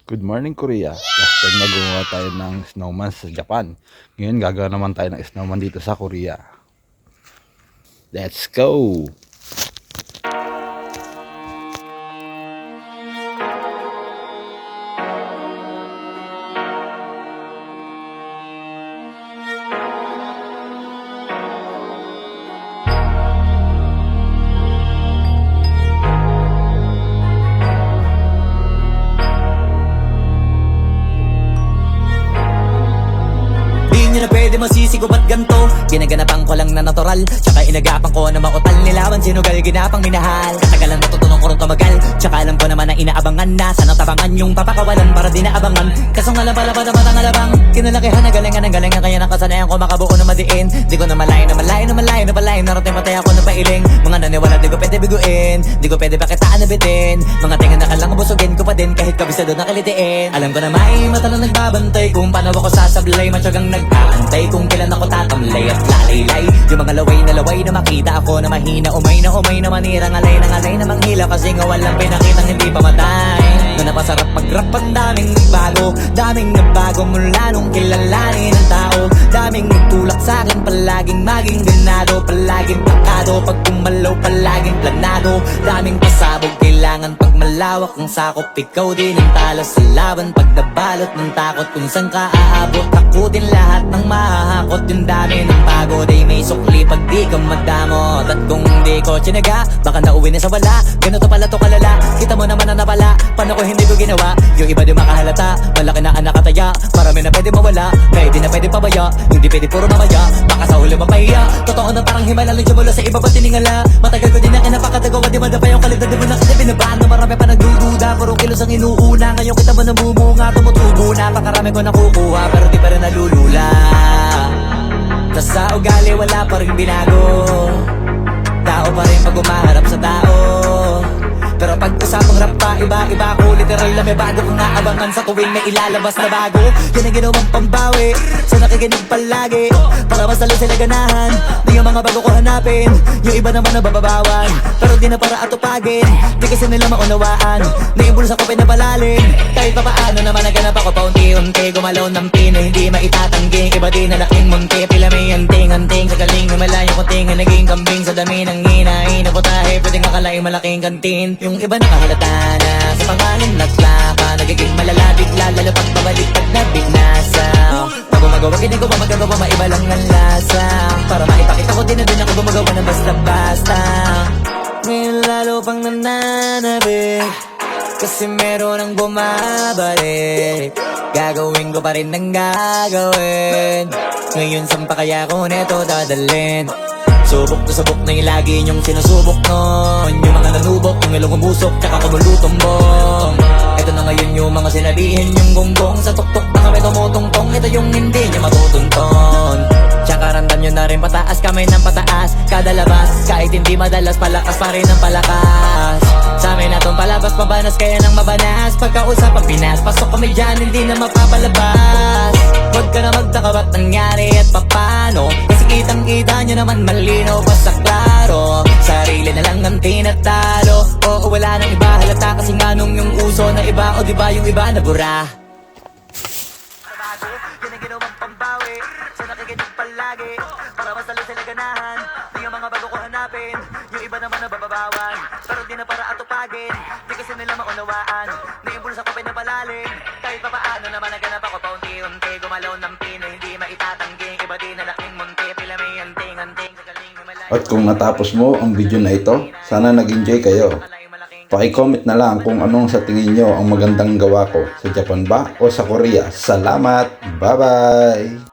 Good morning, Korea. Last time nagawa tayo ng snowman sa Japan. Ngayon gagawa naman tayo ng snowman dito sa Korea. Let's go! Di na pwede masisigo ba't ganto? Ginaganapan ko lang na natural, tsaka inagapan ko na mautal nilaban. Sinugal ginapang minahal, katagalan natutunan ko rin tumagal. Tsaka alam ko naman na inaabangan na sana tabangan yung papakawalan para di naabangan. Kaso nga lang pala ang alabang kinalakihan na galingan kaya nakasanayan ko makabuo na madiin. Di ko na malayo narating matay ako na pailing. Mga naniwala di ko pwede biguin, di ko pwede pakitaan na bitin. Mga tinga na kalang busugin ko pa din kahit kabisado na kalitiin. Alam ko na may mata na nagbabantay kung paano ako sasablay. Matyagang nag-aantay kung kailan ako tatamlay at lalaylay. Yung mga laway na makita ako na mahina, umay na manira, ngalay na manghila. Kasi nga walang pinakitang hindi pamatay. Na napasarap mag-rap, ang daming nagbago mula nung kilalanin ang tao. Daming nagtulak sa'kin, palaging maging ganado, palaging pakado, pag kumalaw palaging planado. Daming pasabog, kailangan pag malawak ang sakop. Ikaw din ang talo sa laban, pag nabalot ng takot. Kung saan ka aabot, ako din lahat ng mahahakot. Yung dami ng pagod ay may sukli pag di ka madamot. At kung hindi ko tsinaga, baka nauwi na sa wala. Ganito pala to kalala, kita mo naman na napala. Paano ko hindi ko ginawa? Yung iba di makahalata, malaki na anak kataya. Marami na pwede mawala, pwede na pwede pabaya. Hindi pwede puro mamaya, baka sa huli mapahiya. Totoo na parang himala lang siya mula sa iba ba tiningala. Matagal ko din na kinapakatagawa, di madapa yung kalidad. Di mo na kasi binabaan na marami pa nagdududa. Puro kilos ang inuuna, ngayon kita ba namumunga? Tumutubo na, pakarami ko nakukuha, pero di pa rin nalulula. Tas sa ugali wala pa rin binago, tao pa rin pag umaharap sa tao. Pero pag usapang rap pa, iba ko. Literal na may bago kong naabangan sa tuwing may ilalabas na bago. Yan ang ginawang pambawi sa nakikinig palagi, para mas lalo sila ganahan. Di yung mga bago ko hanapin, yung iba naman nababawan, pero di na para atupagin. Di kasi nila maunawaan na yung bulsa ko pinapalalim. Kahit pa paano naman naganap ako paunti-unti, gumalaw ng pino, hindi maitatanggi. Iba din na laking munti, pila may anting sa galing na malayo kunting na naging kambing. Sa dami ng hinahin na putahe, pwedeng akalaing malaking kantin. Yung iba nakahalata na sa pangalan naglaka, nagiging malala bigla, lalo pag pabalik pag nabinasa. Pag gumagawa, hindi ko pa magagawa, maiba lang ang lasa. Para maipakita ko din na din ako gumagawa ng basta-basta. Ngayon lalo pang nananabik, kasi meron ang bumabalik. Gagawin ko pa rin ng gagawin. Ngayon saan pa kaya ko neto dadalhin? Subok to subok na yung lagi niyong sinusubok nun. Yung mga nanubok, yung ilong umusok, tsaka kumulutumbong. Ito na ngayon yung mga sinabihin yung gonggong. Sa tuktok na kami tumutungtong, ito yung hindi niya matutunton. Tsaka randam nyo na rin pataas, kamay ng pataas kada labas, kahit hindi madalas, palakas pa rin ang palakas. Sa amin natong palabas, mabanas kaya nang mabanas. Pagkausap ang Pinas, pasok kami dyan, hindi na mapapalabas. Huwag ka na magtaka ba't nangyari at papano, kasi kitang-kita nyo naman malinaw pa sa klaro. Sarili na lang ang tinatalo, oo wala nang iba halata. Kasi nga nung yung uso na iba, o diba yung iba nabura. Yan ang ginawang pambawi sa nakikinig palagi, para mas lalo sila ganahan. Di yung mga bago ko hanapin, yung iba naman nababawan, pero di na para atupagin. Di kasi nila maunawaan na yung bulsa ko pinapalalim. Kahit pa paano naman naganap ako paunti-unti, gumalaw ng pino, hindi maitatanggi. Iba din na laking munti, pila may anting sa galing na malayo. At kung natapos mo ang video na ito, sana nag-enjoy kayo. Paki-comment na lang kung anong sa tingin nyo ang magandang gawa ko, sa Japan ba o sa Korea. Salamat! Bye-bye!